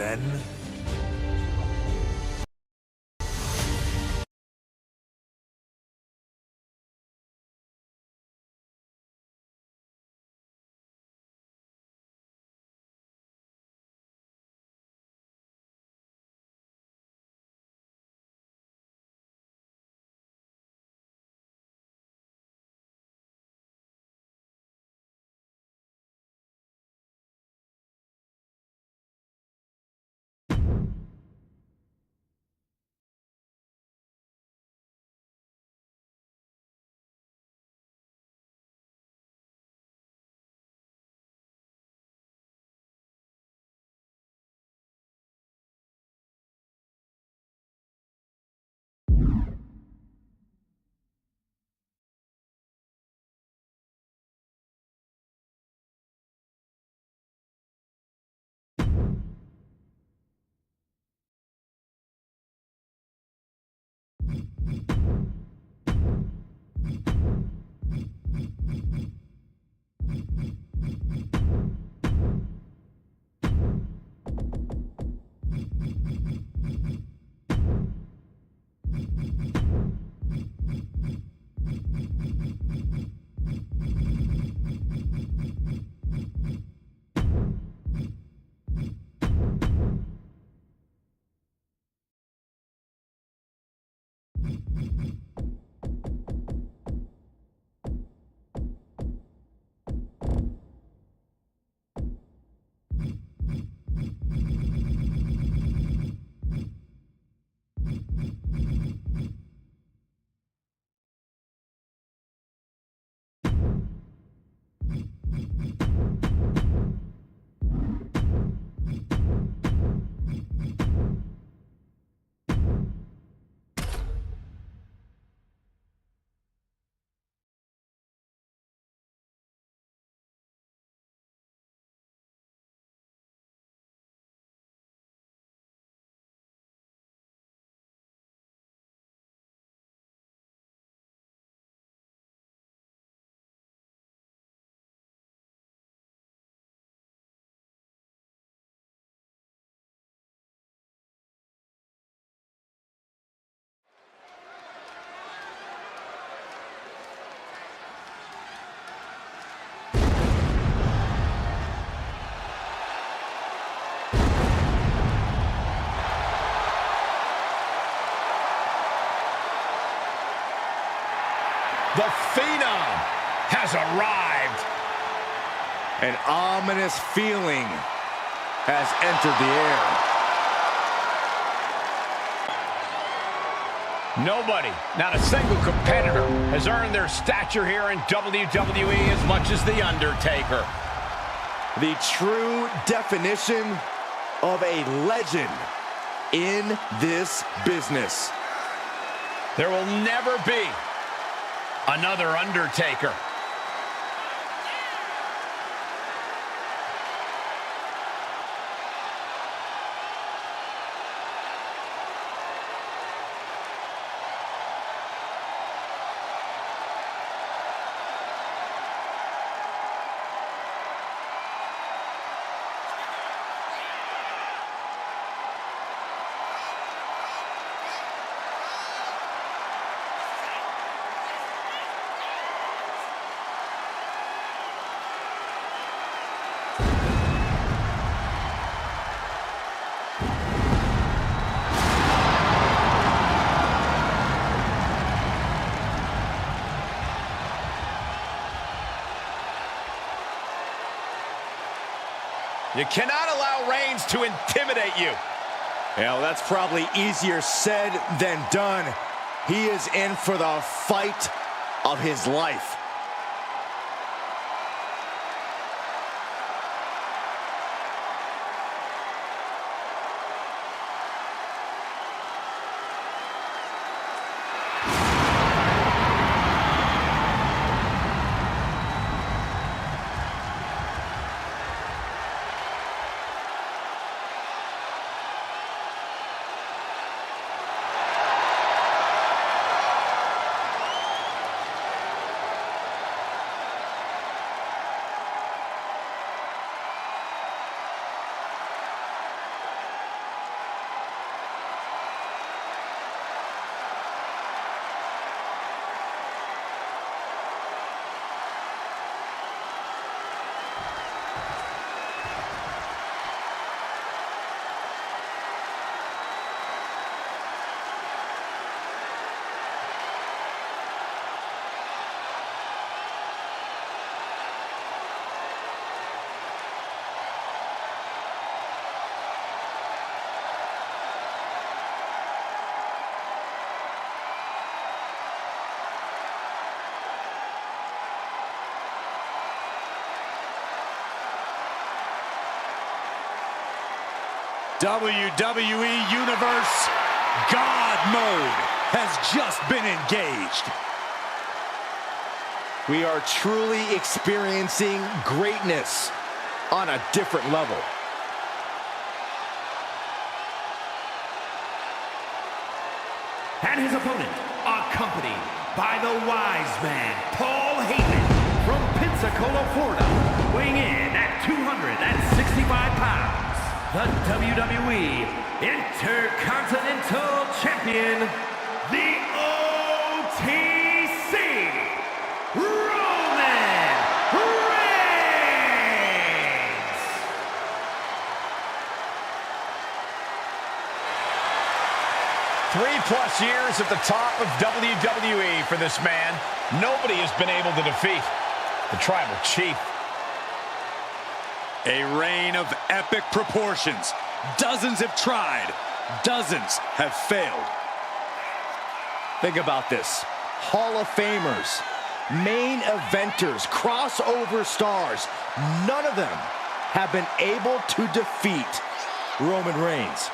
then. The Phenom has arrived. An ominous feeling has entered the air. Nobody, not a single competitor, has earned their stature here in WWE as much as The Undertaker. The true definition of a legend in this business. There will never be another Undertaker. You cannot allow Reigns to intimidate you. Yeah, well, that's probably easier said than done. He is in for the fight of his life. WWE Universe, God Mode has just been engaged. We are truly experiencing greatness on a different level. And his opponent, accompanied by the wise man, Paul Heyman, from Pensacola, Florida, weighing in at 265 pounds, the WWE Intercontinental Champion, the OTC, Roman Reigns! 3+ years at the top of WWE for this man. Nobody has been able to defeat the Tribal Chief. A reign of epic proportions. Dozens have tried. Dozens have failed. Think about this. Hall of Famers, main eventers, crossover stars. None of them have been able to defeat Roman Reigns.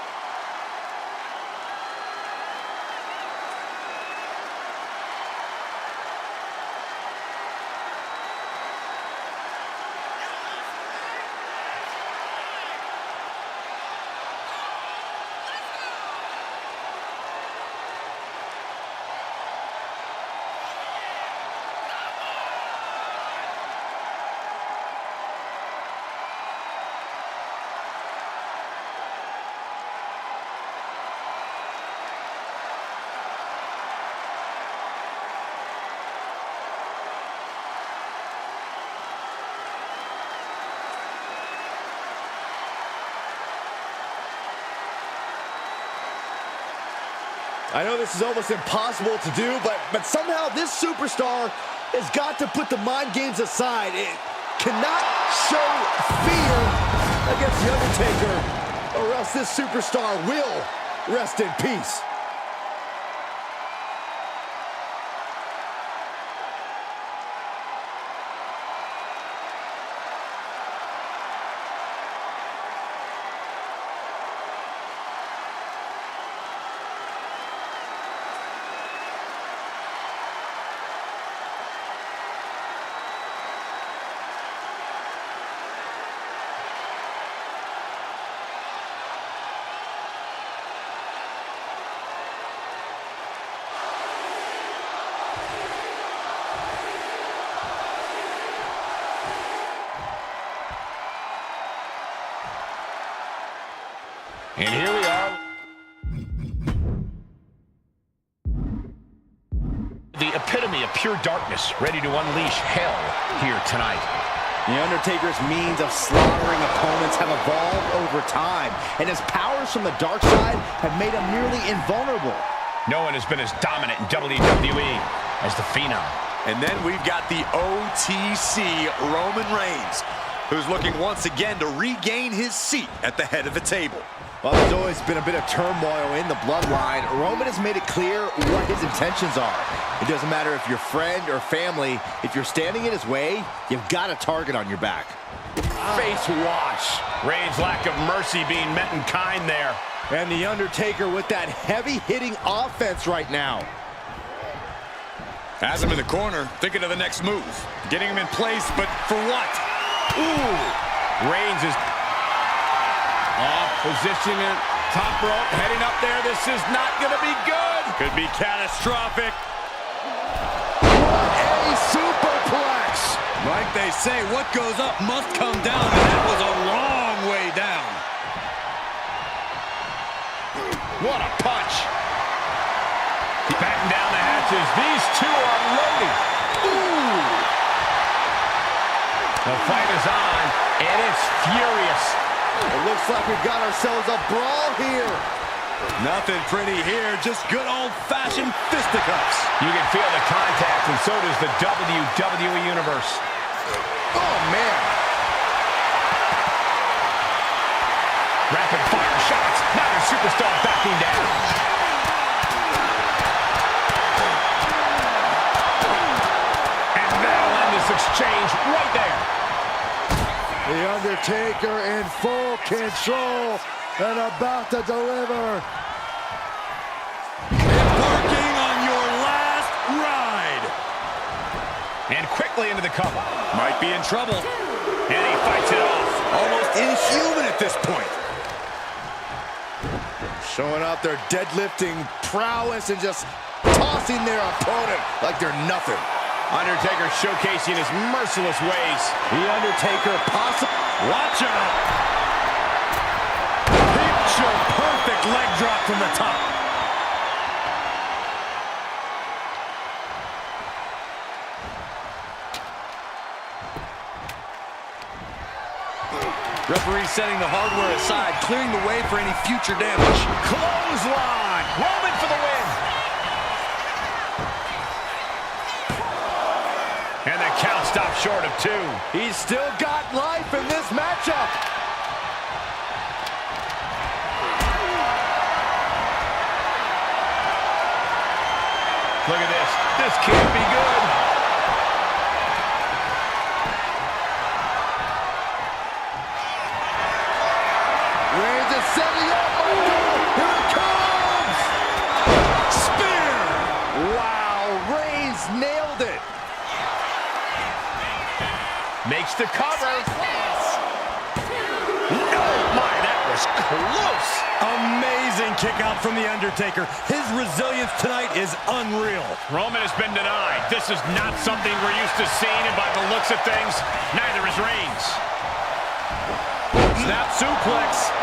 I know this is almost impossible to do, but somehow this superstar has got to put the mind games aside. It cannot show fear against The Undertaker, or else this superstar will rest in peace. And here we are. The epitome of pure darkness, ready to unleash hell here tonight. The Undertaker's means of slaughtering opponents have evolved over time, and his powers from the dark side have made him nearly invulnerable. No one has been as dominant in WWE as the Phenom. And then we've got the OTC Roman Reigns, who's looking once again to regain his seat at the head of the table. Well, there's always been a bit of turmoil in the bloodline. Roman has made it clear what his intentions are. It doesn't matter if you're friend or family. If you're standing in his way, you've got a target on your back. Face wash. Reigns' lack of mercy being met in kind there. And The Undertaker with that heavy-hitting offense right now. Has him in the corner, thinking of the next move. Getting him in place, but for what? Ooh. Reigns is off position at top rope, heading up there. This is not going to be good. Could be catastrophic. What a superplex! Like they say, what goes up must come down, and that was a long way down. What a punch. Batten down the hatches. These two are loaded. Ooh. The fight is on, and it's furious. It looks like we've got ourselves a brawl here. Nothing pretty here, just good old-fashioned fisticuffs. You can feel the contact, and so does the WWE Universe. Oh, man. Rapid-fire shots. Neither superstar backing down. And that'll end this exchange right there. The Undertaker in full control and about to deliver. Embarking on your last ride. And quickly into the cover. Might be in trouble. And he fights it off. Almost inhuman at this point. Showing off their deadlifting prowess and just tossing their opponent like they're nothing. Undertaker showcasing his merciless ways. The Undertaker possible. Watch out. Picture perfect leg drop from the top. Referee setting the hardware aside, clearing the way for any future damage. Clothesline. Roman for the win. And the count stops short of 2. He's still got life in this matchup. Look at this. This can't be good. Reigns is setting up. Here it comes. Spear. Wow, Reigns nailed it. Makes the cover. Oh my, that was close. Amazing kick out from The Undertaker. His resilience tonight is unreal. Roman has been denied. This is not something we're used to seeing, and by the looks of things, neither is Reigns. Snap suplex.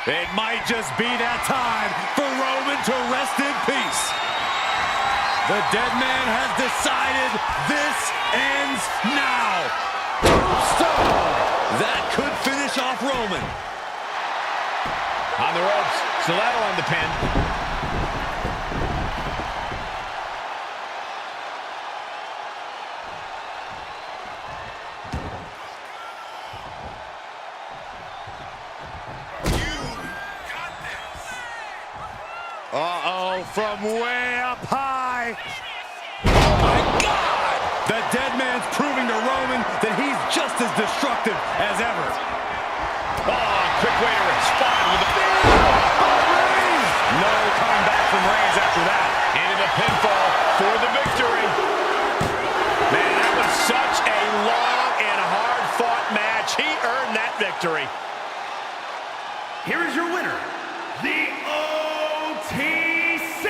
It might just be that time for Roman to rest in peace. The dead man has decided this ends now. Tombstone. That could finish off Roman. On the ropes. Stiletto on the pin. Uh-oh, from way up high. Oh, my God! The dead man's proving to Roman that he's just as destructive as ever. Oh, quick way to respond with the... No coming back from Reigns after that. Into the pinfall for the victory. Man, that was such a long and hard-fought match. He earned that victory. Here is your winner, the OTC,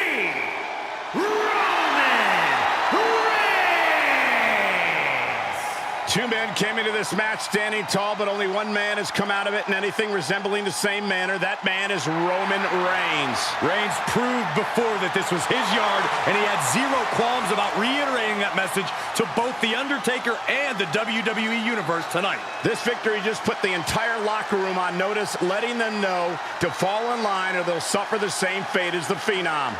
Roman Reigns! 2 men came into this match standing tall, but only 1 man has come out of it in anything resembling the same manner. That man is Roman Reigns. Reigns proved before that this was his yard, and he had zero qualms about reiterating that message to both The Undertaker and the WWE Universe tonight. This victory just put the entire locker room on notice, letting them know to fall in line or they'll suffer the same fate as the Phenom.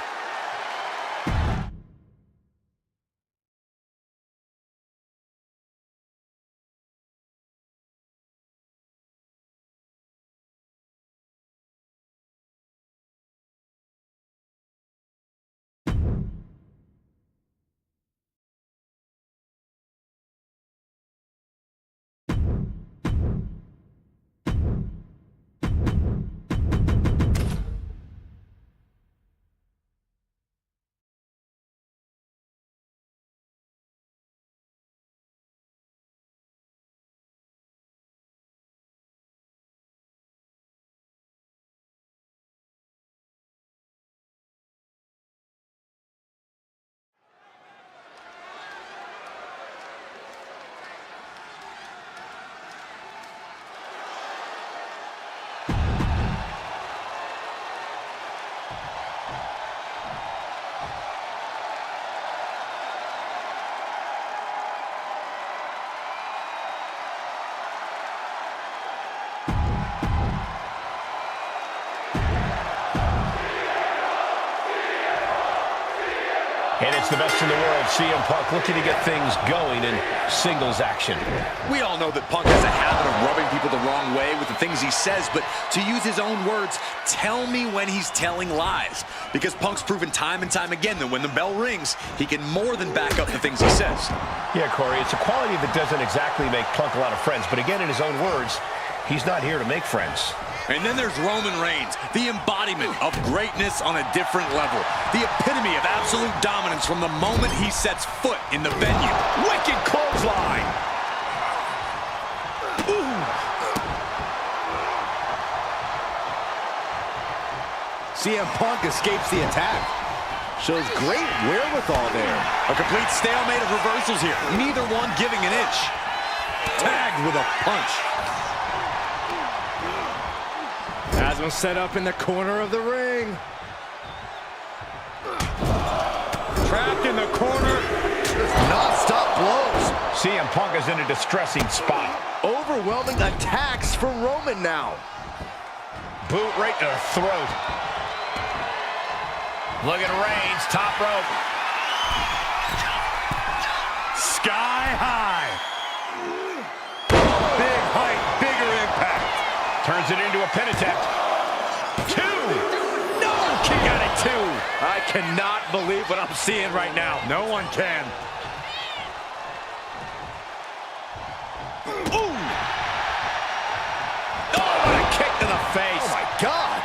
And it's the best in the world, CM Punk, looking to get things going in singles action. We all know that Punk has a habit of rubbing people the wrong way with the things he says, but to use his own words, tell me when he's telling lies. Because Punk's proven time and time again that when the bell rings, he can more than back up the things he says. Yeah, Corey, it's a quality that doesn't exactly make Punk a lot of friends, but again, in his own words, he's not here to make friends. And then there's Roman Reigns, the embodiment of greatness on a different level. The epitome of absolute dominance from the moment he sets foot in the venue. Wicked clothesline. Ooh. CM Punk escapes the attack. Shows great wherewithal there. A complete stalemate of reversals here. Neither one giving an inch. Tagged with a punch. Has him set up in the corner of the ring. Trapped in the corner. Non-stop blows. CM Punk is in a distressing spot. Overwhelming attacks for Roman now. Boot right to the throat. Look at Reigns, top rope. Sky high. Big height, bigger impact. Turns it into a pin attempt. 2. No, kick out at 2. I cannot believe what I'm seeing right now. No one can. Ooh. Oh, what a kick to the face. Oh, my God.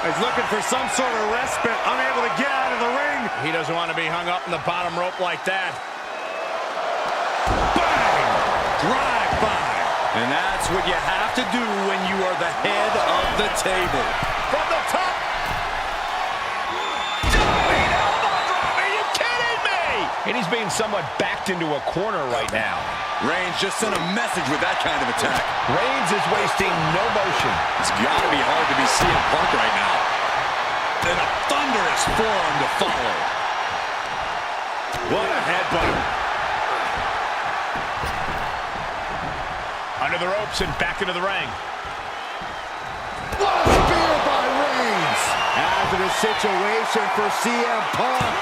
He's looking for some sort of respite, unable to get out of the ring. He doesn't want to be hung up in the bottom rope like that. Bang! Drive-by. And that's what you have to do when you are the head of the table. From the top. Diving elbow drop. Are you kidding me? And he's being somewhat backed into a corner right now. Reigns just sent a message with that kind of attack. Reigns is wasting no motion. It's got to be hard to be CM Punk right now. And a thunderous forearm to follow. What a headbutt. Under the ropes and back into the ring. What a spear by Reigns. Hazardous situation for CM Punk.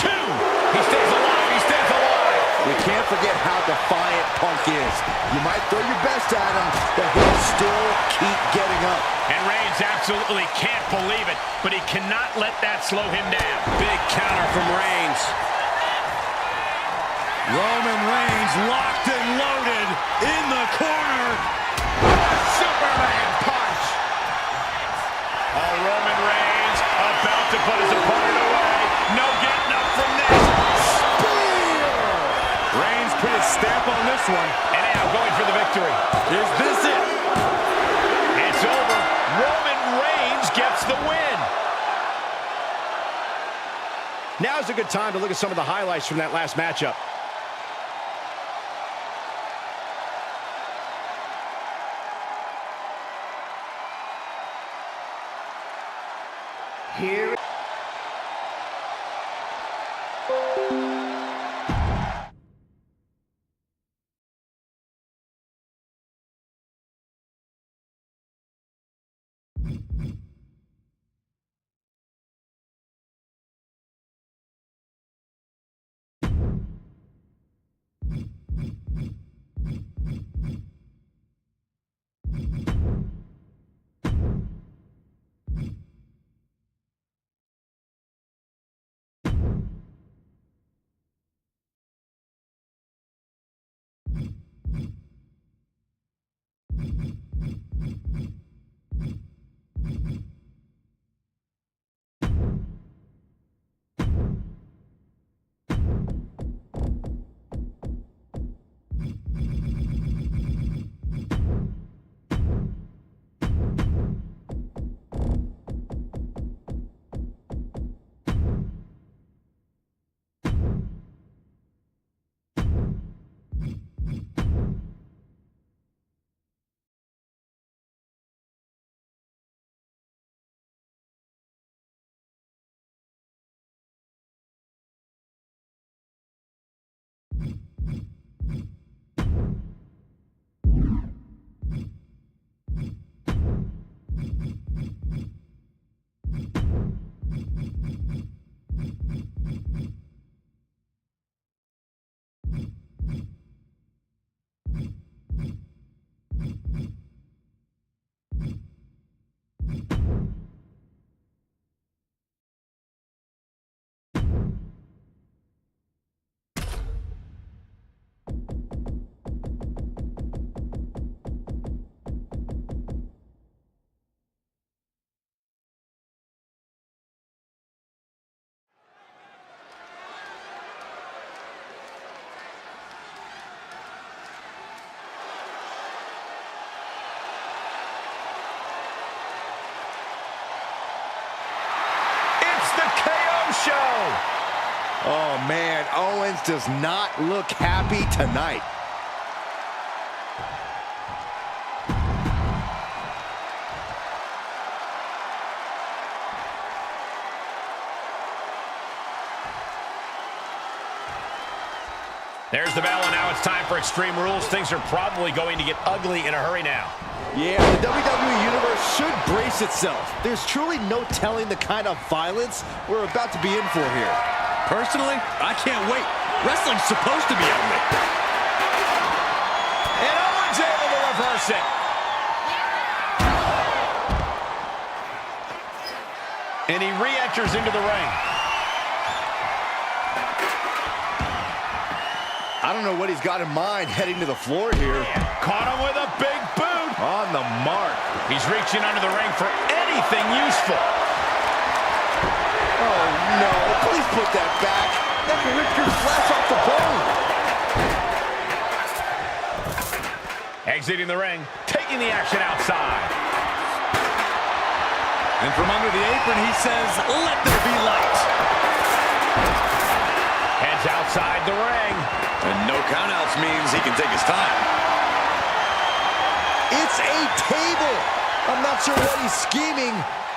2. He stays alive. He stays alive. We can't forget how defiant Punk is. You might throw your best at him, but he'll still keep getting up. And Reigns absolutely can't believe it, but he cannot let that slow him down. Big counter from Reigns. Roman Reigns locked and loaded in the corner. Superman punch. Oh, Roman Reigns about to put his opponent away. No getting up from this. Spear! Reigns put his stamp on this one. And now going for the victory. Is this it? It's over. Roman Reigns gets the win. Now's a good time to look at some of the highlights from that last matchup. Here. Oh, man, Owens does not look happy tonight. There's the bell, and now it's time for Extreme Rules. Things are probably going to get ugly in a hurry now. Yeah, the WWE Universe should brace itself. There's truly no telling the kind of violence we're about to be in for here. Personally, I can't wait. Wrestling's supposed to be ugly. And Owens able to reverse it. And he re-enters into the ring. I don't know what he's got in mind heading to the floor here. Caught him with a big boot. On the mark. He's reaching under the ring for anything useful. Oh, no. Please put that back. That can rip your flesh off the bone. Exiting the ring, taking the action outside. And from under the apron, he says, let there be light. Heads outside the ring. And no countouts means he can take his time. It's a table. I'm not sure what he's scheming,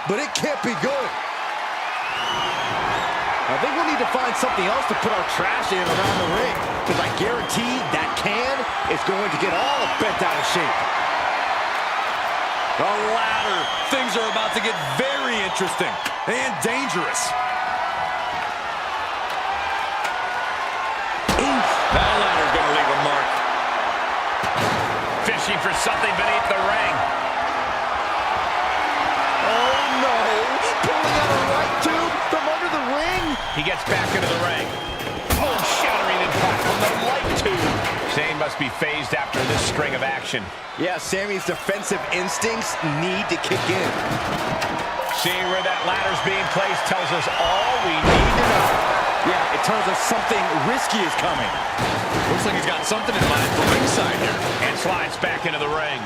but it can't be good. I think we'll need to find something else to put our trash in around the ring, because I guarantee that can is going to get all bent out of shape. The ladder. Things are about to get very interesting and dangerous. That ladder's gonna leave a mark. Fishing for something beneath the ring. Oh, no. Pulling out a right tube from under the ring. He gets back into the ring. Oh, shattering impact from the light tube. Shane must be phased after this string of action. Yeah, Sammy's defensive instincts need to kick in. Seeing where that ladder's being placed tells us all we need to know. Yeah, it tells us something risky is coming. Looks like he's got something in mind for ringside here. And slides back into the ring.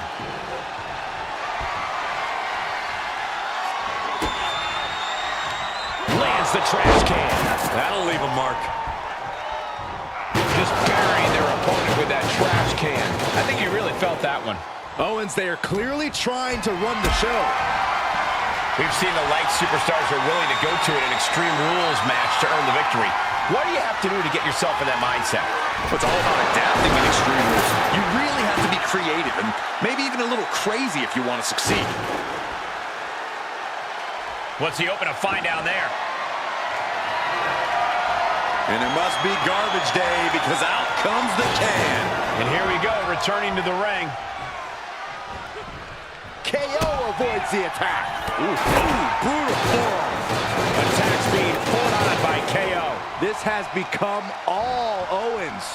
Lands the trash can. That'll leave a mark. Just burying their opponent with that trash can. I think he really felt that one. Owens, they are clearly trying to run the show. We've seen the light superstars are willing to go to an Extreme Rules match to earn the victory. What do you have to do to get yourself in that mindset? It's all about adapting in Extreme Rules. You really have to be creative and maybe even a little crazy if you want to succeed. What's he open to find down there? And it must be garbage day because out comes the can. And here we go, returning to the ring. KO avoids the attack. Ooh, brutal forearm. Attacks being put on by KO. This has become all Owens.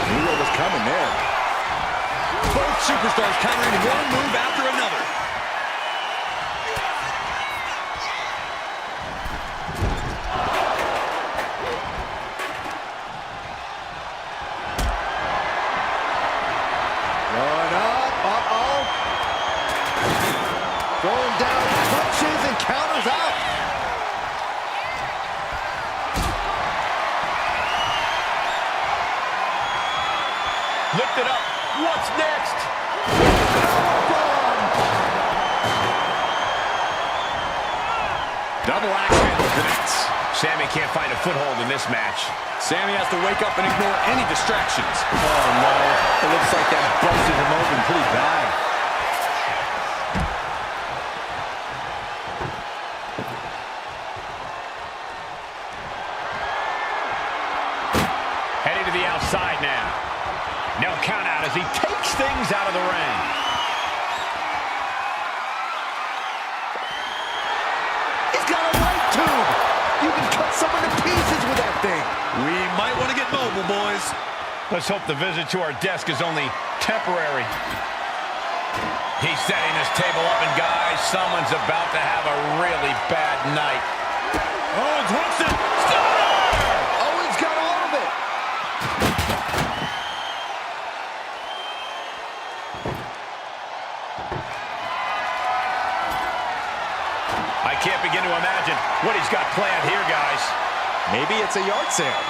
Knew what was coming there. Both superstars countering one move after another. Going up, throwing down punches and counters out. Lift it up. What's next? Double axe handle connects. Sammy can't find a foothold in this match. Sammy has to wake up and ignore any distractions. Oh, no. It looks like that busted him open pretty bad. Heading to the outside now. No count out as he takes things out of the ring. He's got a right tube. You can cut someone to pieces with that thing. We might want to get mobile, boys. Let's hope the visit to our desk is only temporary. He's setting this table up, and guys, someone's about to have a really bad night. Owens hooks it. Owens got all of it. I can't begin to imagine here, guys. Maybe it's a yard sale.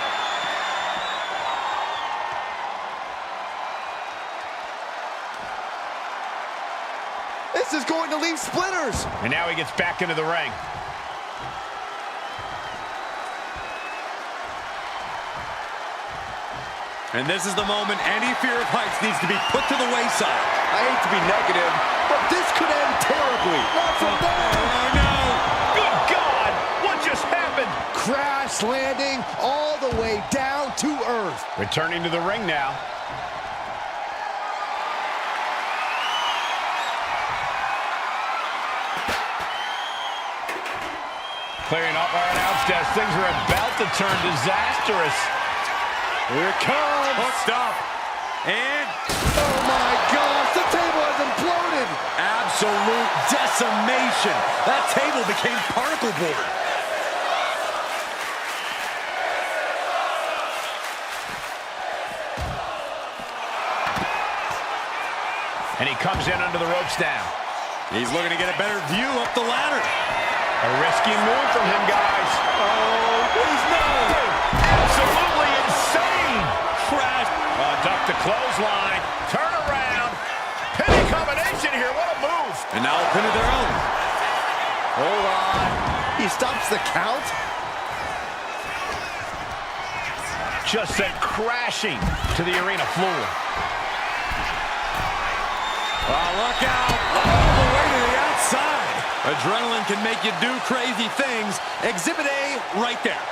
This is going to leave splinters. And now he gets back into the ring. And this is the moment any fear of heights needs to be put to the wayside. I hate to be negative, but this could end terribly. Not from there. Oh, no. Good God! What just happened? Crash landing all the way down to earth. Returning to the ring now. Clearing up our announce desk. Things are about to turn disastrous. Here it comes. Hooked up. And Oh my gosh, the table has imploded. absolute decimation. That table became particle board. And he comes in under the ropes now. He's looking to get a better view up the ladder. A risky move from him, guys. Oh, please no. Absolutely insane. Crash. Duck the clothesline. Turn around. Pinning combination here. What a move. And now a pin of their own. Hold on. He stops the count. Just sent crashing to the arena floor. Oh, look out. All the way to the outside. Adrenaline can make you do crazy things. Exhibit A right there.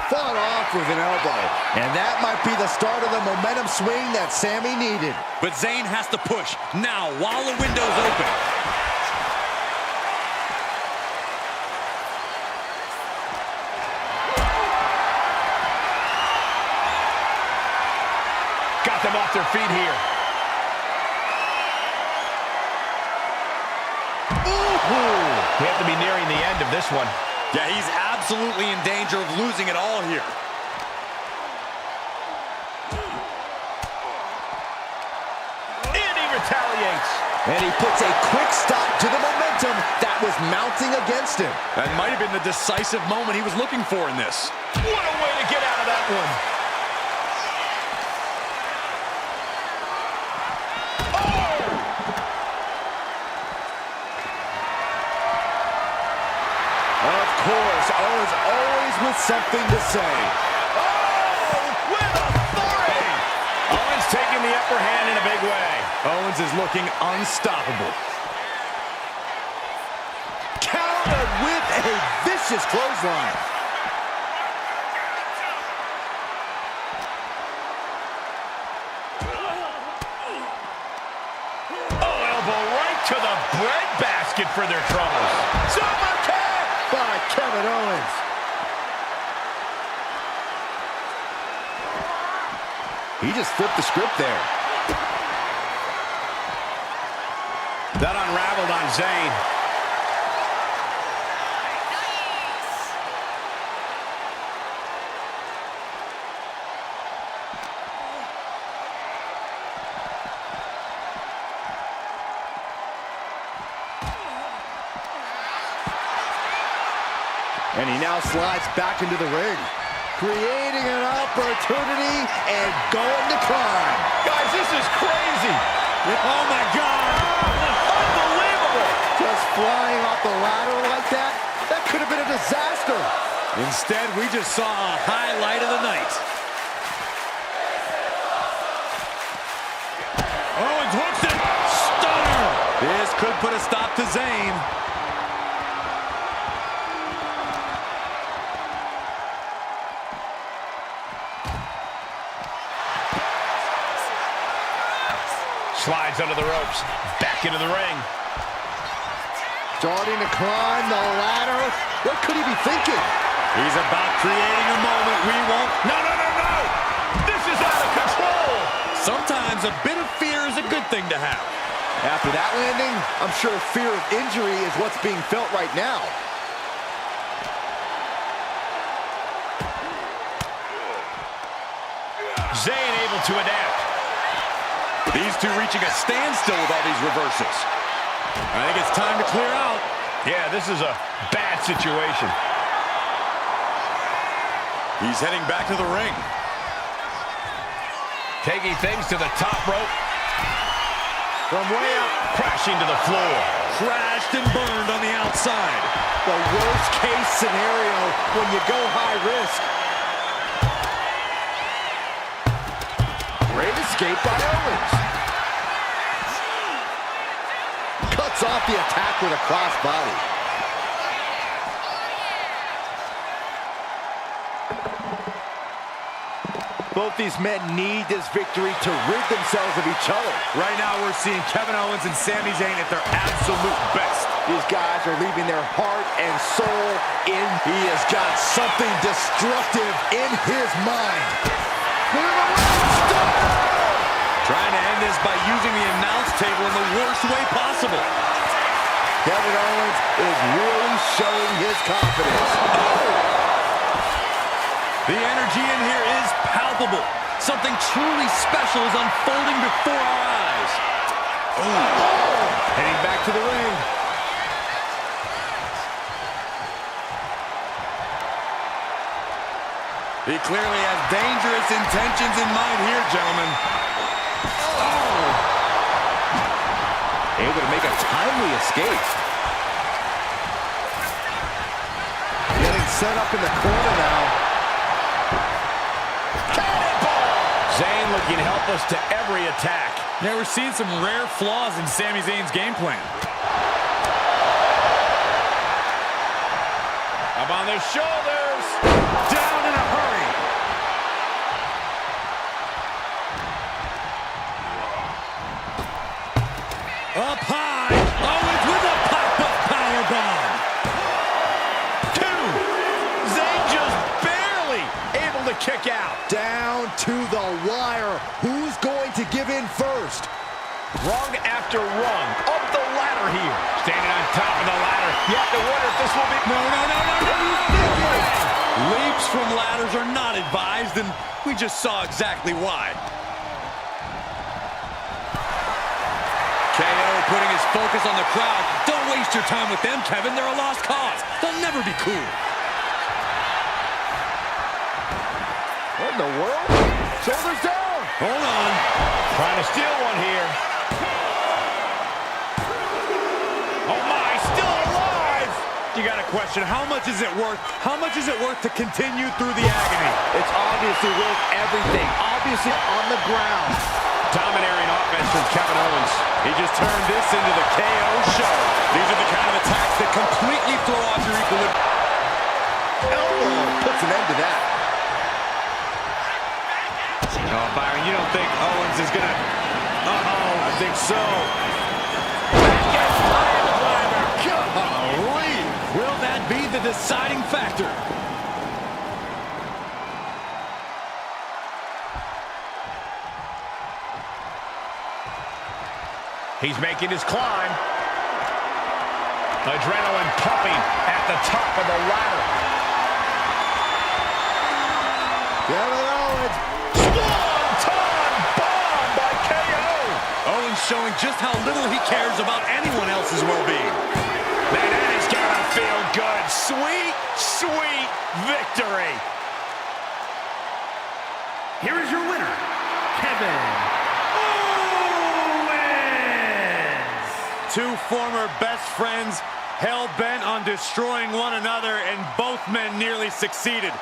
Fought off with an elbow. And that might be the start of the momentum swing that Sammy needed. But Zayn has to push now while the window's open. Got them off their feet here. We have to be nearing the end of this one. Yeah, he's absolutely in danger of losing it all here. And he retaliates. And he puts a quick stop to the momentum that was mounting against him. That might have been the decisive moment he was looking for in this. What a way to get out of that one. Of course, Owens always with something to say. Oh, with authority. Owens taking the upper hand in a big way. Owens is looking unstoppable. Countered with a vicious clothesline. Oh, elbow right to the breadbasket for their troubles. Super kick By Kevin Owens. He just flipped the script there. That unraveled on Zayn. And he now slides back into the ring, creating an opportunity and going to climb. Guys, this is crazy. Oh, my God. Unbelievable. Just flying off the ladder like that, that could have been a disaster. Instead, we just saw a highlight of the night. Owens hooks it. Stunner. This could put a stop to Zayn. Slides under the ropes. Back into the ring. Starting to climb the ladder. What could he be thinking? He's about creating a moment we won't. No, no, no, no. This is out of control. Sometimes a bit of fear is a good thing to have. After that landing, I'm sure fear of injury is what's being felt right now. Zayn able to adapt. These two reaching a standstill with all these reversals. I think it's time to clear out. Yeah, this is a bad situation. He's heading back to the ring. Taking things to the top rope. From way up, crashing to the floor. Crashed and burned on the outside. The worst case scenario when you go high risk. Great escape by Owens. Cuts off the attack with a crossbody. Both these men need this victory to rid themselves of each other. Right now we're seeing Kevin Owens and Sami Zayn at their absolute best. These guys are leaving their heart and soul in. He has got something destructive in his mind. Trying to end this by using the announce table in the worst way possible. Kevin Owens is really showing his confidence. The energy in here is palpable. Something truly special is unfolding before our eyes. Heading back to the ring. He clearly has dangerous intentions in mind here, gentlemen. Able to make a timely escape. Getting set up in the corner now. Zayn looking helpless to every attack. Yeah, we're seeing some rare flaws in Sami Zayn's game plan. Up on the shoulders. Down in a hurry. Up high. Owens with a pop-up powerbomb. Two. Zayn just barely able to kick out. Down to the wire. Who's going to give in first? Rung after rung. Up the ladder here. Standing on top of the ladder. You have to wonder if this will be... No. Leaps from ladders are not advised, and we just saw exactly why. KO putting his focus on the crowd. Don't waste your time with them, Kevin. They're a lost cause. They'll never be cool. What in the world? Shoulders down. Hold on. Trying to steal one here. Oh my, still alive! You got to question, how much is it worth? How much is it worth to continue through the agony? It's obviously worth everything. Obviously on the ground. Domineering offense from Kevin Owens. He just turned this into the KO show. These are the kind of attacks that completely throw off your equilibrium. Elbow puts an end to that. Oh, Byron, you don't think Owens is gonna... I think so. Golly. Will that be the deciding factor? He's making his climb. Adrenaline pumping at the top of the ladder. Kevin Owens. Swanton bomb by KO. Owens showing just how little he cares about anyone else's well-being. Man, that is gonna feel good. Sweet, sweet victory. Here is your winner, Kevin Owens. Two former best friends hell-bent on destroying one another, and both men nearly succeeded.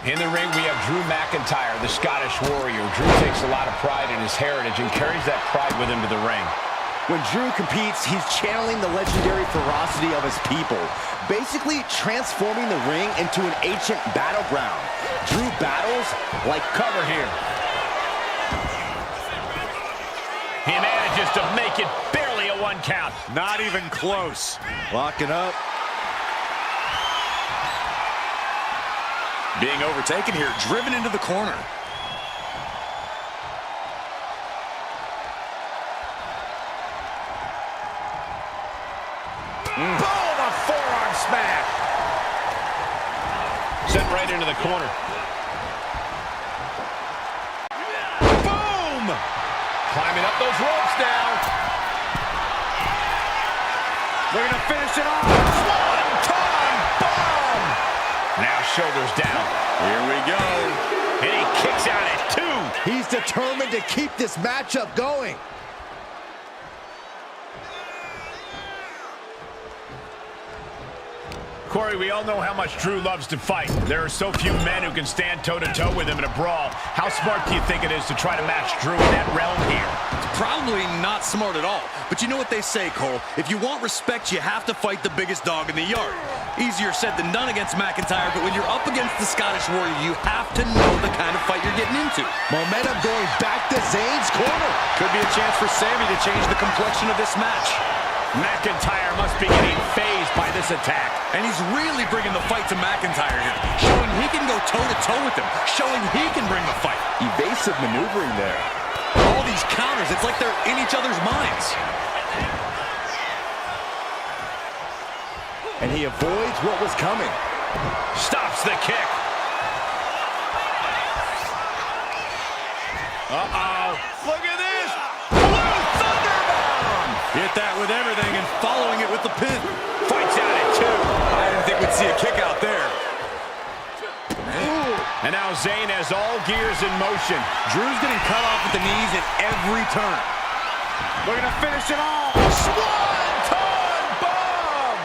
In the ring, we have Drew McIntyre, the Scottish Warrior. Drew takes a lot of pride in his heritage and carries that pride with him to the ring. When Drew competes, he's channeling the legendary ferocity of his people, basically transforming the ring into an ancient battleground. Drew battles like Cover here. He manages to make it barely a 1 count. Not even close. locking up. Being overtaken here, driven into the corner. Boom! A forearm smack. Sent right into the corner. Boom! Climbing up those ropes now. Looking to finish it off. Swanton bomb! Now shoulders down. Here we go. And he kicks out at 2. He's determined to keep this matchup going. Corey, we all know how much Drew loves to fight. There are so few men who can stand toe-to-toe with him in a brawl. How smart do you think it is to try to match Drew in that realm here? It's probably not smart at all. But you know what they say, Cole? If you want respect, you have to fight the biggest dog in the yard. Easier said than done against McIntyre, but when you're up against the Scottish Warrior, you have to know the kind of fight you're getting into. Momentum going back to Zayn's corner. Could be a chance for Sammy to change the complexion of this match. McIntyre must be getting phased by this attack. And he's really bringing the fight to McIntyre here, showing he can go toe-to-toe with him, showing he can bring the fight. Evasive maneuvering there. All these counters, it's like they're in each other's minds. And he avoids what was coming. Stops the kick. Uh-oh. Look at this. Blue Thunderbomb. Hit that with everything and following it with the pin. Fights out at 2. I didn't think we'd see a kick out there. And now Zayn has all gears in motion. Drew's getting cut off at the knees at every turn. Looking to finish it off. Swanton bomb.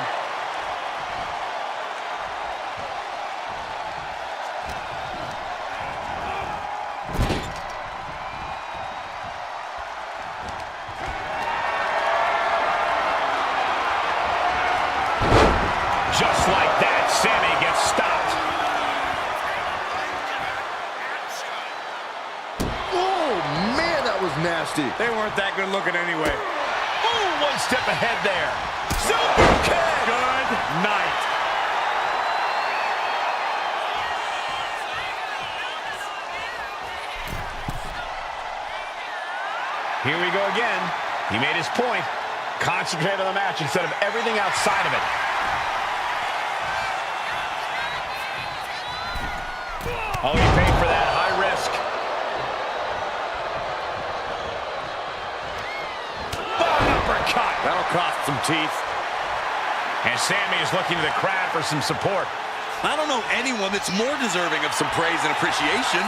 Just like that, Sammy gets stopped. Oh, man, that was nasty. They weren't that good looking anyway. Ooh, 1 step ahead there. Super kick. Good night. Here we go again. He made his point. Concentrate on the match instead of everything outside of it. Oh, he paid for that high risk. Uppercut. That'll cost some teeth. And Sammy is looking to the crowd for some support. I don't know anyone that's more deserving of some praise and appreciation.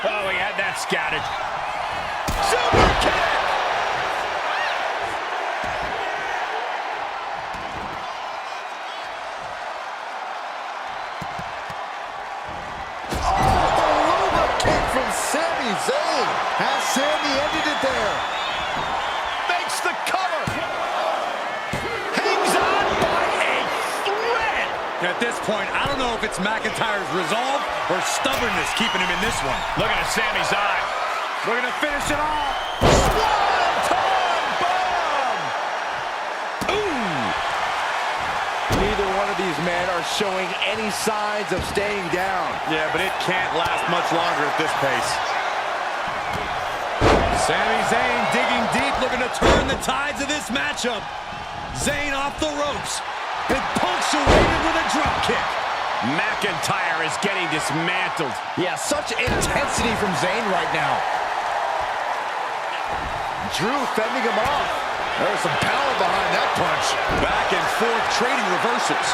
Oh, he had that scouted. Super kick! From Sami Zayn. Has Sammy ended it there? Makes the cover. Hangs on by a thread. At this point, I don't know if it's McIntyre's resolve or stubbornness keeping him in this one. Looking at Sammy's eye. Looking to finish it off. Swanton bomb. Ooh. Neither one of these men are showing any signs of staying down. Yeah, but it can't last much longer at this pace. Sami Zayn digging deep, looking to turn the tides of this matchup. Zayn off the ropes and punctuated with a drop kick. McIntyre is getting dismantled. Yeah, such intensity from Zayn right now. Drew fending him off. There's some power behind that punch. Back and forth, trading reversals.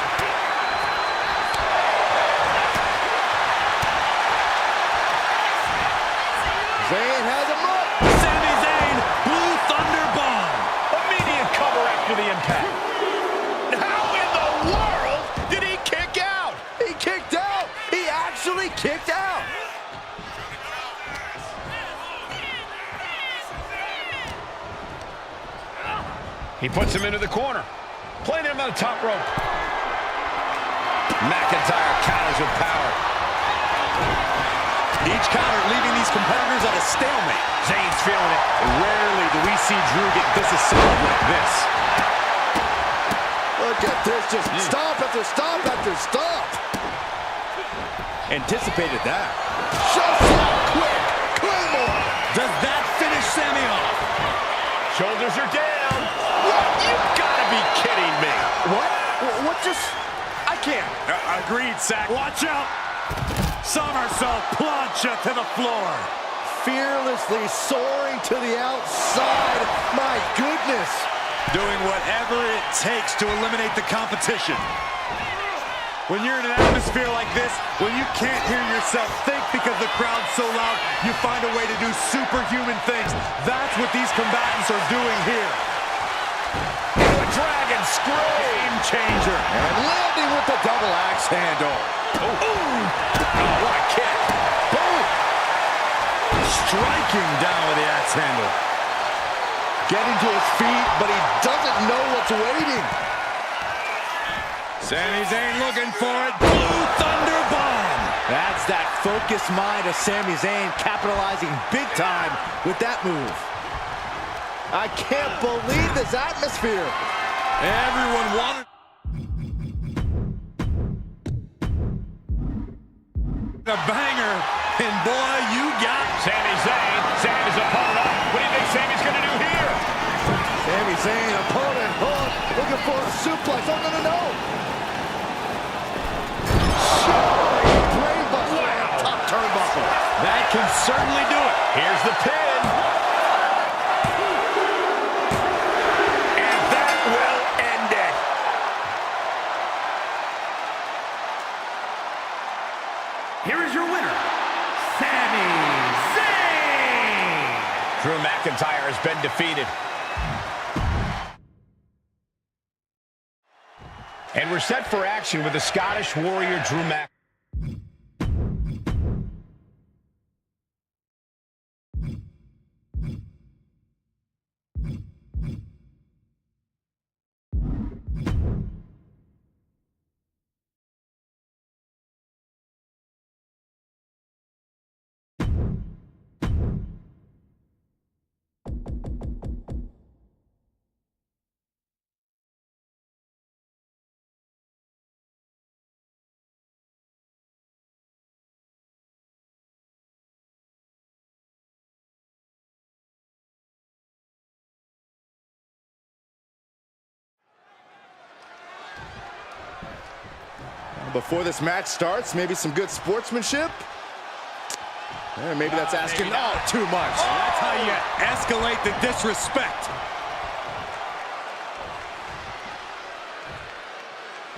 Zayn has him up. Sami Zayn, Blue Thunder Bomb. Immediate cover after the impact. he kicked out. He puts him into the corner. Playing him on the top rope. McIntyre counters with power. Each counter leaving these competitors at a stalemate. Zayn's feeling it. Rarely do we see Drew get disassembled like this. Look at this, just stop after stop after stop. Anticipated that. Just that quick. Claymore. Does that finish Sammy off? Shoulders are down. You've got to be kidding me. What? What just? I can't. Agreed, Sack. Watch out. Somersault plancha to the floor. Fearlessly soaring to the outside. My goodness. Doing whatever it takes to eliminate the competition. When you're in an atmosphere like this, when you can't hear yourself think because the crowd's so loud, you find a way to do superhuman things. That's what these combatants are doing here. Into a dragon screw. Game changer. And landing with the double axe handle. Oh, what a kick. Boom. Striking down with the axe handle. Getting to his feet, but he doesn't know what's waiting. Sami Zayn looking for it. Blue Thunder Bomb. That's that focused mind of Sami Zayn capitalizing big time with that move. I can't believe this atmosphere. Everyone wanted a banger, and boy, you got Sami Zayn. Sam his opponent up. What do you think Sami's going to do here? Sami Zayn, opponent hook, looking for a suplex. Oh, no. Brainbuster on the top turnbuckle. that can certainly do it. Here's the pin. And that will end it. Here is your winner, Sami Zayn. Drew McIntyre has been defeated. And we're set for action with the Scottish Warrior Drew McIntyre. Before this match starts, maybe some good sportsmanship. And maybe that's asking too much. That's how you escalate the disrespect.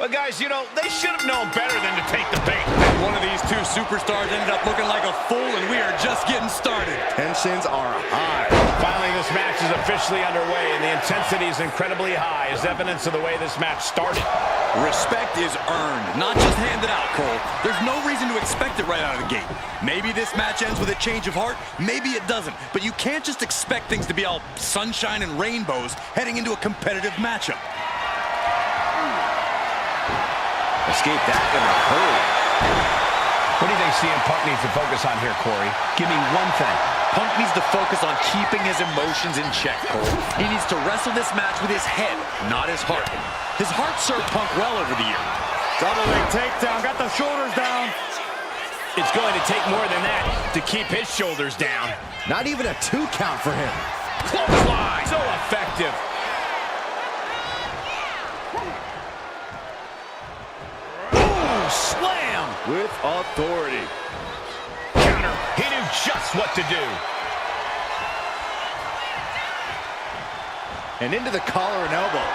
Well, guys, you know, they should have known better than to take the bait. One of these two superstars ended up looking like a fool, and we are just getting started. Tensions are high. Finally, this match is officially underway, and the intensity is incredibly high, as evidence of the way this match started. Respect is earned, not just handed out, Cole. There's no reason to expect it right out of the gate. Maybe this match ends with a change of heart, maybe it doesn't. But you can't just expect things to be all sunshine and rainbows heading into a competitive matchup. Escape that in a hurry. What do you think CM Punk needs to focus on here, Corey? Give me one thing. Punk needs to focus on keeping his emotions in check, Cole. He needs to wrestle this match with his head, not his heart. His heart served Punk well over the year. Double leg takedown, got the shoulders down. It's going to take more than that to keep his shoulders down. Not even a 2 count for him. Clothesline! So effective. Slam! With authority. Counter. He knew just what to do. And into the collar and elbow.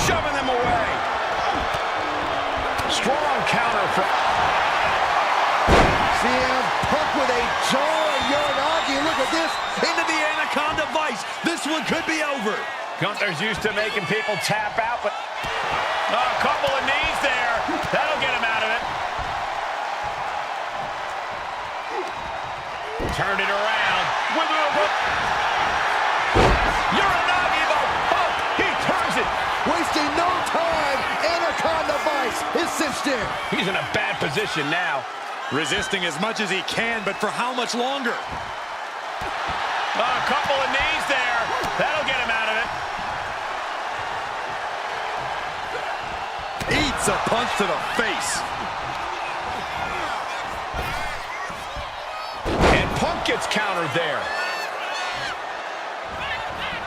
Shoving them away. Strong counter from CM Punk with a jaw and Uranagi. Look at this. Into the Anaconda Vice. This one could be over. Gunther's used to making people tap out, but a couple of knees there. Turned it around with a Uranagi by Punk. He turns it. Wasting no time. Anaconda Vice is cinched in. He's in a bad position now. Resisting as much as he can, but for how much longer? A couple of knees there. That'll get him out of it. Eats a punch to the face. And Punk gets countered there.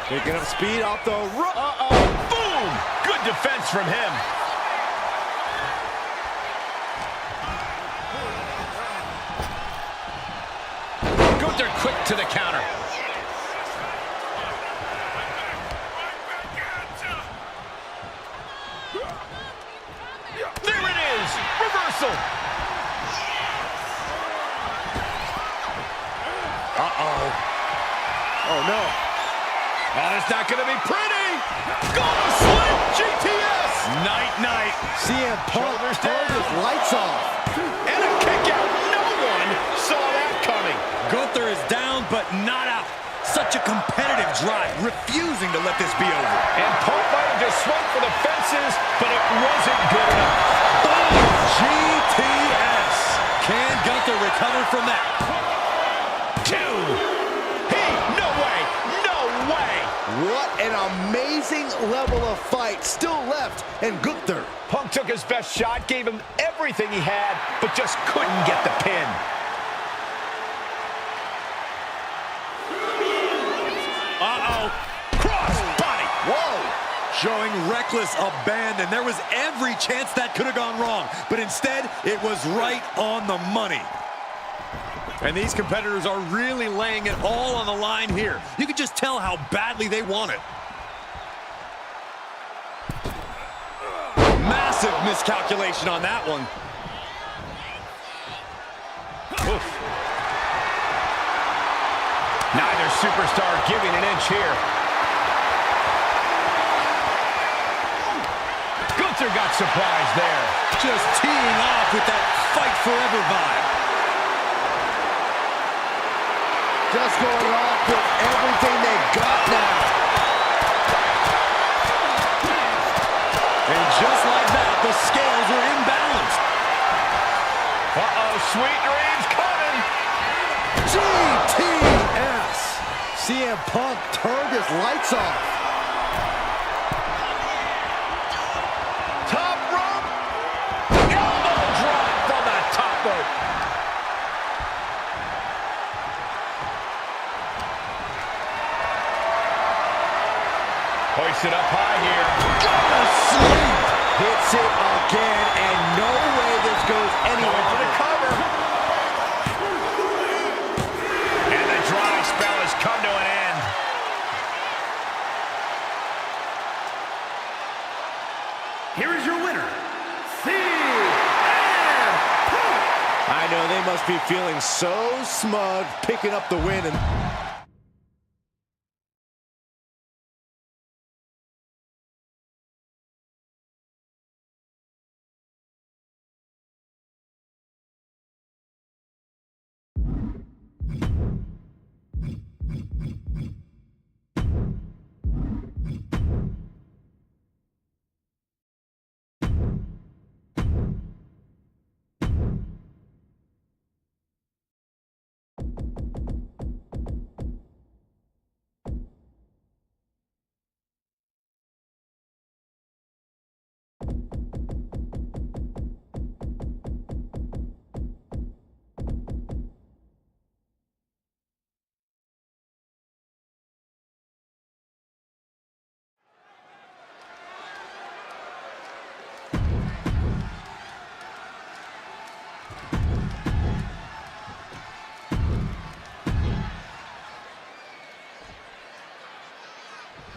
Picking up speed off the rope. Boom! Good defense from him. Gunther quick to the counter. There it is! Reversal! Oh, no. Oh, it's not going to be pretty! Gonna slip! GTS! Night-night. CM Punk turned his lights off. And a kick out. No one saw that coming. Gunther is down, but not out. Such a competitive drive, refusing to let this be over. And Punk might have just swung for the fences, but it wasn't good enough. Boom! GTS. Can Gunther recover from that? What an amazing level of fight still left in Gunther. Punk took his best shot, gave him everything he had, but just couldn't get the pin. Cross body. Whoa. Showing reckless abandon. There was every chance that could have gone wrong, but instead, it was right on the money. And these competitors are really laying it all on the line here. You can just tell how badly they want it. Massive miscalculation on that one. Oof. Neither superstar giving an inch here. Gunther got surprised there. Just teeing off with that fight forever vibe. Just going off with everything they got now. And just like that, the scales are imbalanced. Sweet dreams coming. GTS. CM Punk turned his lights off. Top rope. Elbow drop from the top rope. Hoist it up high here. Gonna sleep. Hits it again, and no way this goes anywhere. For the cover. And the dry spell has come to an end. Here is your winner, CM Punk. I know they must be feeling so smug picking up the win. And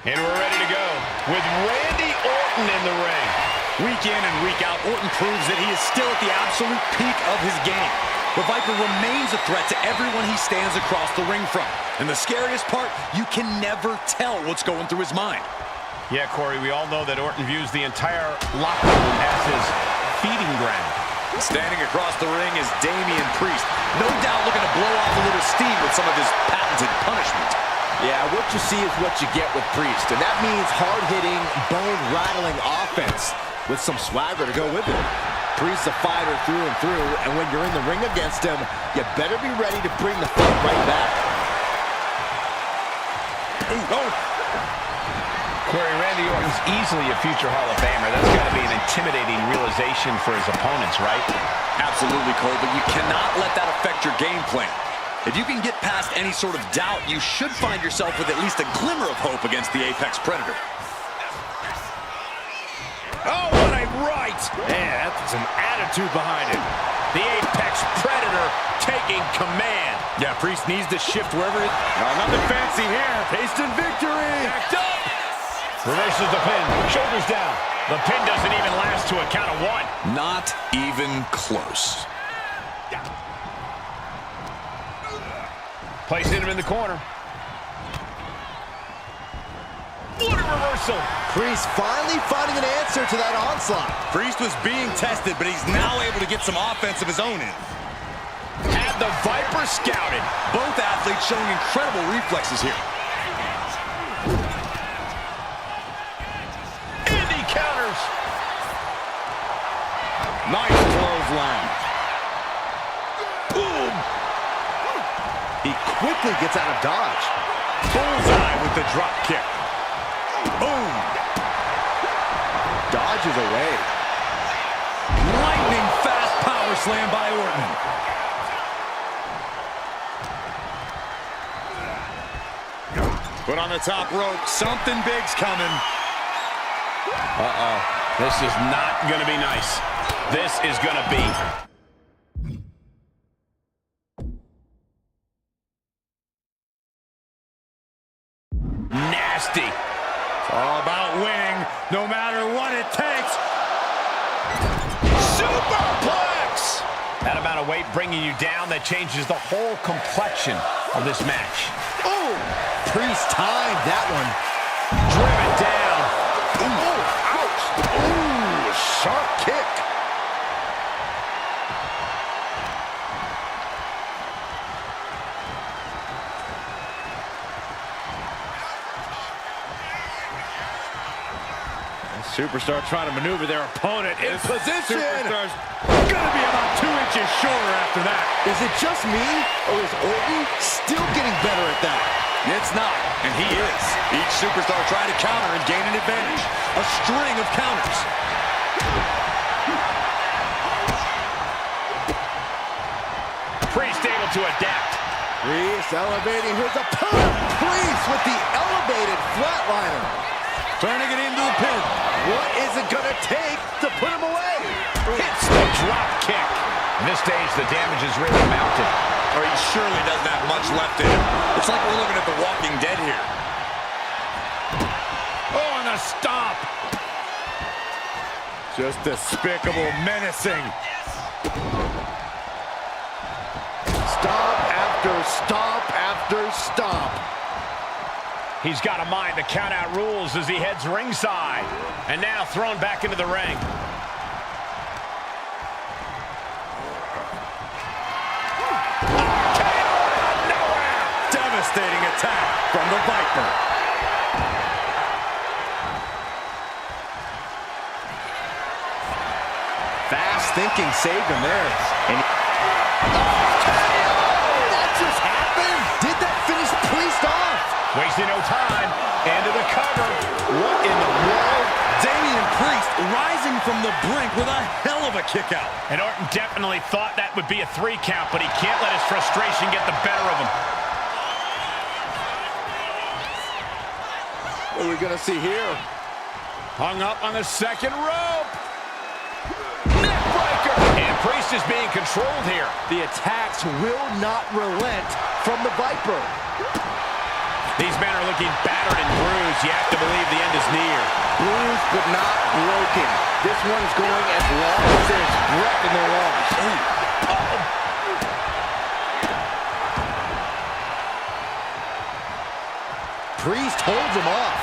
And we're ready to go with Randy Orton in the ring. Week in and week out, Orton proves that he is still at the absolute peak of his game. The Viper remains a threat to everyone he stands across the ring from. And the scariest part, you can never tell what's going through his mind. Yeah, Corey, we all know that Orton views the entire locker room as his feeding ground. Standing across the ring is Damian Priest. No doubt looking to blow off a little steam with some of his patented punishment. Yeah, what you see is what you get with Priest, and that means hard-hitting, bone-rattling offense with some swagger to go with it. Priest's a fighter through and through, and when you're in the ring against him, you better be ready to bring the fight right back. Ooh, oh. Corey, Randy Orton's easily a future Hall of Famer. That's got to be an intimidating realization for his opponents, right? Absolutely, Cole, but you cannot let that affect your game plan. If you can get past any sort of doubt, you should find yourself with at least a glimmer of hope against the Apex Predator. Oh, what a right! Man, that's some attitude behind it. The Apex Predator taking command. Yeah, Priest needs to shift wherever it... nothing fancy here. Tasting victory. Backed up. Reverses the pin. Shoulders down. The pin doesn't even last to a count of one. Not even close. Placing him in the corner. What a reversal. Priest finally finding an answer to that onslaught. Priest was being tested, but he's now able to get some offense of his own in. Had the Viper scouted. Both athletes showing incredible reflexes here. And he counters. Nice clothesline. Boom. He quickly gets out of dodge. Bullseye with the drop kick. Boom. Dodges away. Lightning fast power slam by Orton. Put on the top rope. Something big's coming. Uh-oh. This is not going to be nice. This is going to be... nasty. All about winning, no matter what it takes. Superplex! That amount of weight bringing you down, that changes the whole complexion of this match. Oh! Priest timed that one. Driven down. Ooh, ouch! Ooh, sharp kick. Superstar trying to maneuver their opponent in position. Superstar's gonna be about 2 inches shorter after that. Is it just me, or is Orton still getting better at that? It's not, and he is. Each superstar trying to counter and gain an advantage. A string of counters. Priest able to adapt. Priest elevating his opponent. Priest with the elevated flatliner. Turning it into the pin. What is it gonna take to put him away? Hits the drop kick. At this stage, the damage is really mounted. Or he surely doesn't have much left in him. It's like we're looking at The Walking Dead here. Oh, and a stomp. Just despicable, menacing. Stomp after stomp after stomp. He's got to mind the count-out rules as he heads ringside. And now thrown back into the ring. Devastating attack from the Viper. Fast thinking saved him there. And that just happened. Did that finish Priest off? Wasting no time. Into the cover. What in the world? Damian Priest rising from the brink with a hell of a kick out. And Orton definitely thought that would be a 3 count, but he can't let his frustration get the better of him. What are we gonna see here? Hung up on the second rope. Neckbreaker! And Priest is being controlled here. The attacks will not relent from the Viper. These men are looking battered and bruised. You have to believe the end is near. Bruised but not broken. This one is going as long as there's breath in their lungs. Priest holds him off.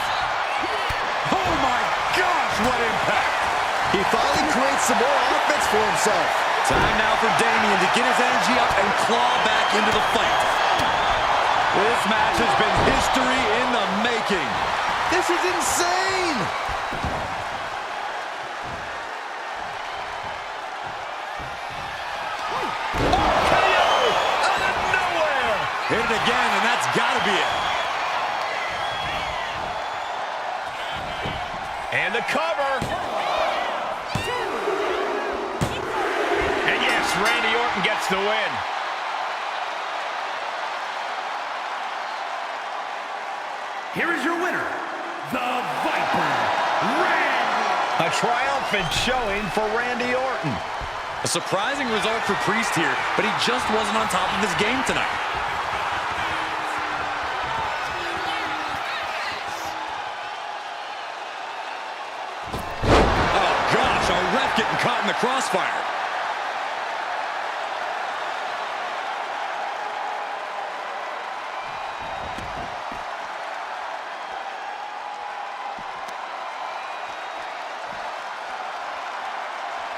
Oh my gosh, what impact! He finally creates some more offense for himself. Time now for Damian to get his energy up and claw back into the fight. This match has been history in the making. This is insane! Hit it again, and that's got to be it. And the cover. And yes, Randy Orton gets the win. Here is your winner, the Viper, Randy. A triumphant showing for Randy Orton. A surprising result for Priest here, but he just wasn't on top of his game tonight. Oh gosh, a ref getting caught in the crossfire.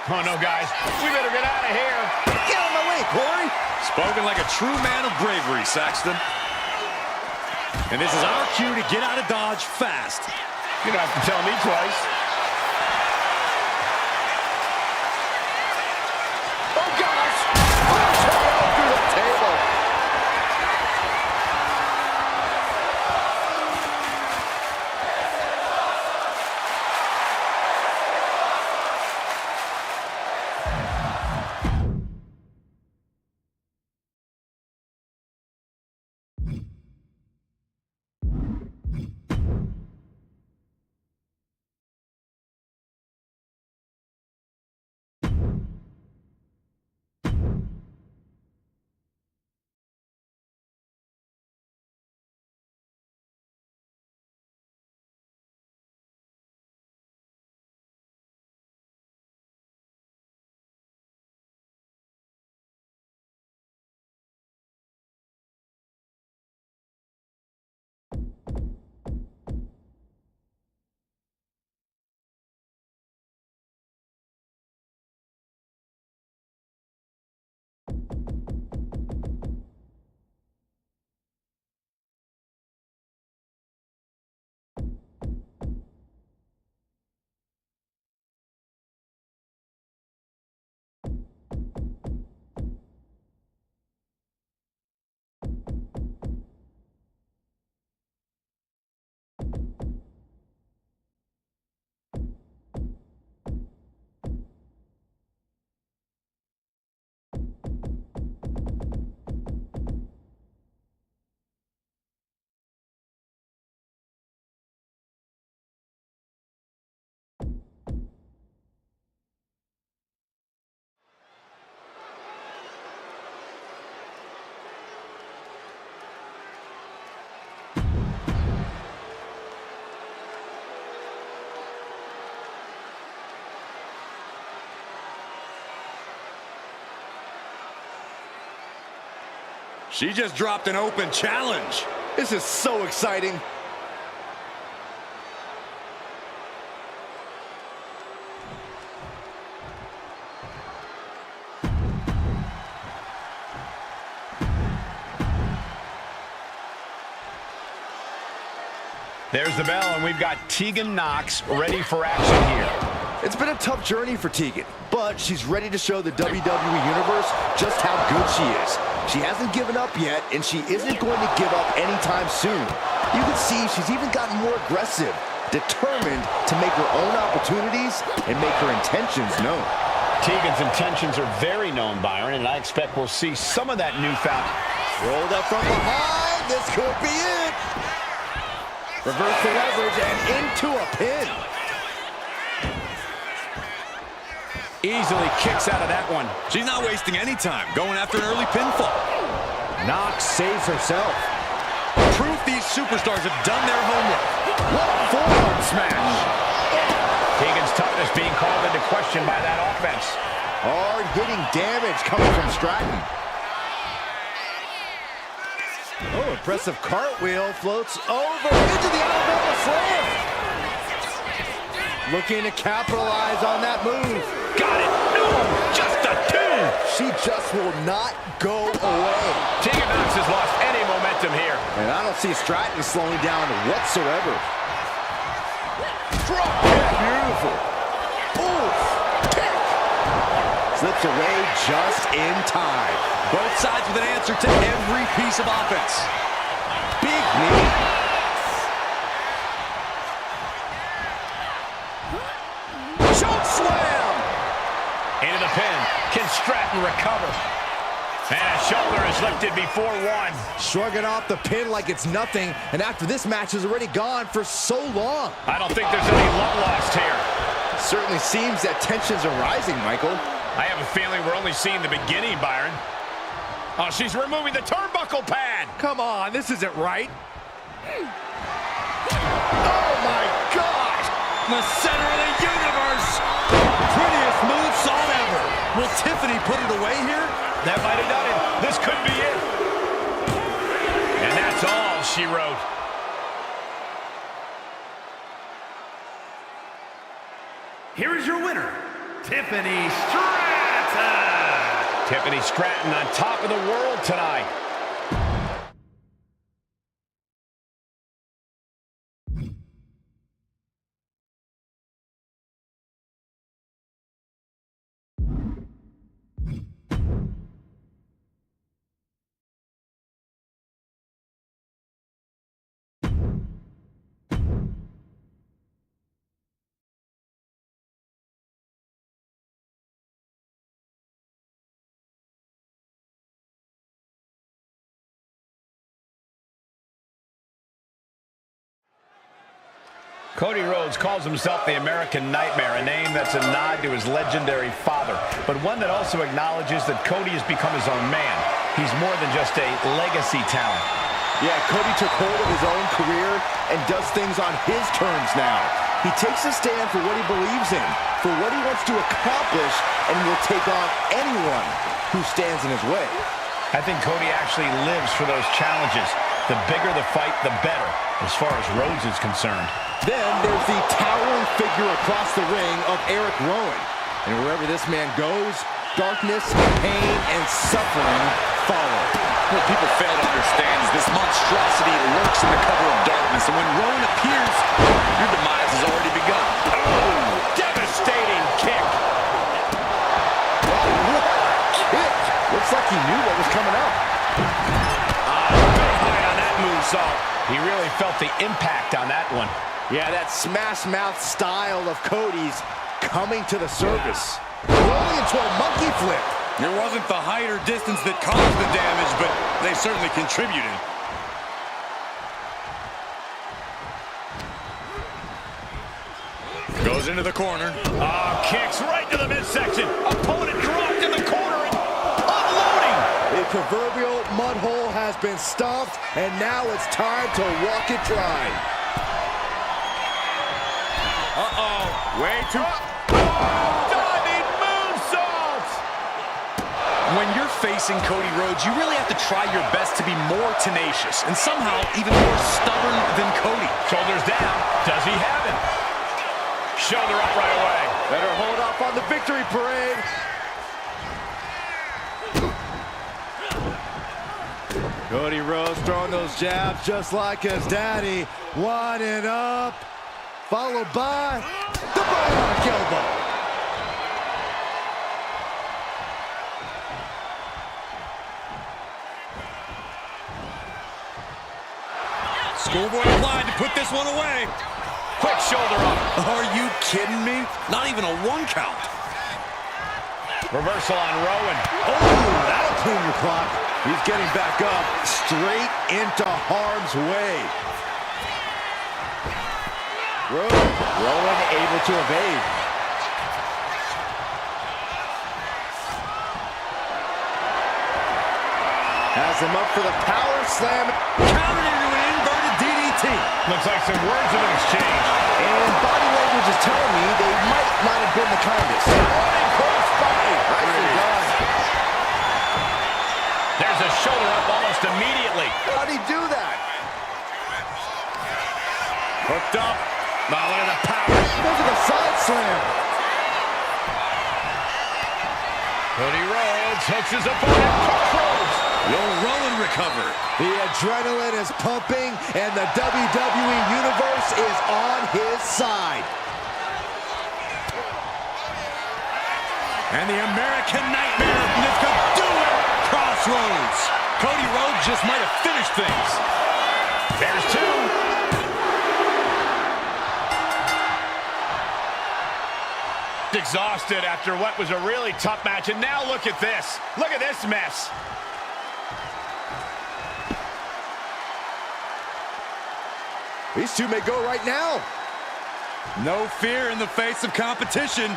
Oh no, guys, we better get out of here. Get out of my way, Corey! Spoken like a true man of bravery, Saxton. And this is our cue to get out of Dodge fast. You don't have to tell me twice. Oh, gosh! Oh, through the table! She just dropped an open challenge. This is so exciting. There's the bell, and we've got Tegan Nox ready for action here. It's been a tough journey for Tegan, but she's ready to show the WWE Universe just how good she is. She hasn't given up yet, and she isn't going to give up anytime soon. You can see she's even gotten more aggressive, determined to make her own opportunities and make her intentions known. Tegan's intentions are very known, Byron, and I expect we'll see some of that newfound. Rolled up from behind. This could be it. Reverse the leverage and into a pin. Easily kicks out of that one. She's not wasting any time going after an early pinfall. Nox saves herself. Proof these superstars have done their homework. What forearm smash. Tegan's toughness being called into question by that offense. Hard-hitting damage coming from Stratton. Oh, impressive cartwheel, floats over into the Alabama Slam. Looking to capitalize on that move. Got it. No, just a two. she just will not go away. Tegan Nox has lost any momentum here. And I don't see Stratton slowing down whatsoever. Drop kick. Beautiful. Oof. Kick. Slips away just in time. Both sides with an answer to every piece of offense. Big knee. Choke slam. Into the pin. Can Stratton recover? And a shoulder is lifted before one. Shrugging off the pin like it's nothing, and after this match is already gone for so long. I don't think there's any love lost here. Certainly seems that tensions are rising, Michael. I have a feeling we're only seeing the beginning, Byron. Oh, she's removing the turnbuckle pad. Come on, this isn't right. Oh my gosh! The center of the universe! Prettiest moonsault ever! Will Tiffany put it away here? That might have done it. This could be it. And that's all she wrote. Here is your winner, Tiffany Stratton. Tiffany Stratton on top of the world tonight. Cody Rhodes calls himself the American Nightmare, a name that's a nod to his legendary father, but one that also acknowledges that Cody has become his own man. He's more than just a legacy talent. Yeah, Cody took hold of his own career and does things on his terms now. He takes a stand for what he believes in, for what he wants to accomplish, and will take on anyone who stands in his way. I think Cody actually lives for those challenges. The bigger the fight, the better, as far as Rhodes is concerned. Then there's the towering figure across the ring of Eric Rowan. And wherever this man goes, darkness, pain, and suffering follow. What people fail to understand is this monstrosity lurks in the cover of darkness, and when Rowan appears, your demise has already begun. Oh, devastating kick. Wow, what a kick. Looks like he knew what was coming up. Big height on that moonsault. He really felt the impact on that one. Yeah, that smash mouth style of Cody's coming to the surface. Rolling into a monkey flip. It wasn't the height or distance that caused the damage, but they certainly contributed. Goes into the corner. Oh, kicks right to the midsection. Opponent dropped in the corner and unloading. The proverbial mud hole has been stuffed, and now it's time to walk it dry. Way too... Diving moonsaults. When you're facing Cody Rhodes, you really have to try your best to be more tenacious and somehow even more stubborn than Cody. Shoulders down. Does he have it? Shoulder up right away. Better hold off on the victory parade. Cody Rhodes throwing those jabs just like his daddy. Winding up. Followed by the bionic elbow. Schoolboy applied to put this one away. Quick shoulder up. Are you kidding me? Not even a 1 count. Reversal on Rowan. Oh, that'll clean your clock. He's getting back up, straight into harm's way. Rowan able to evade. Has him up for the power slam. Countered into an inverted DDT. Looks like some words have been exchanged. And body language is telling me they might not have been the kindest. Running cross body. Nicely done. There's a shoulder up almost immediately. How'd he do that? Hooked up. Now look at the power. Look at the side slam. Cody Rhodes Rhodes hooks his opponent. Crossroads. Will Rowan recover? The adrenaline is pumping, and the WWE Universe is on his side. And the American Nightmare, this could do it! Crossroads. Cody Rhodes just might have finished things. There's two. Exhausted after what was a really tough match, and now look at this. Look at this mess. These two may go right now. No fear in the face of competition.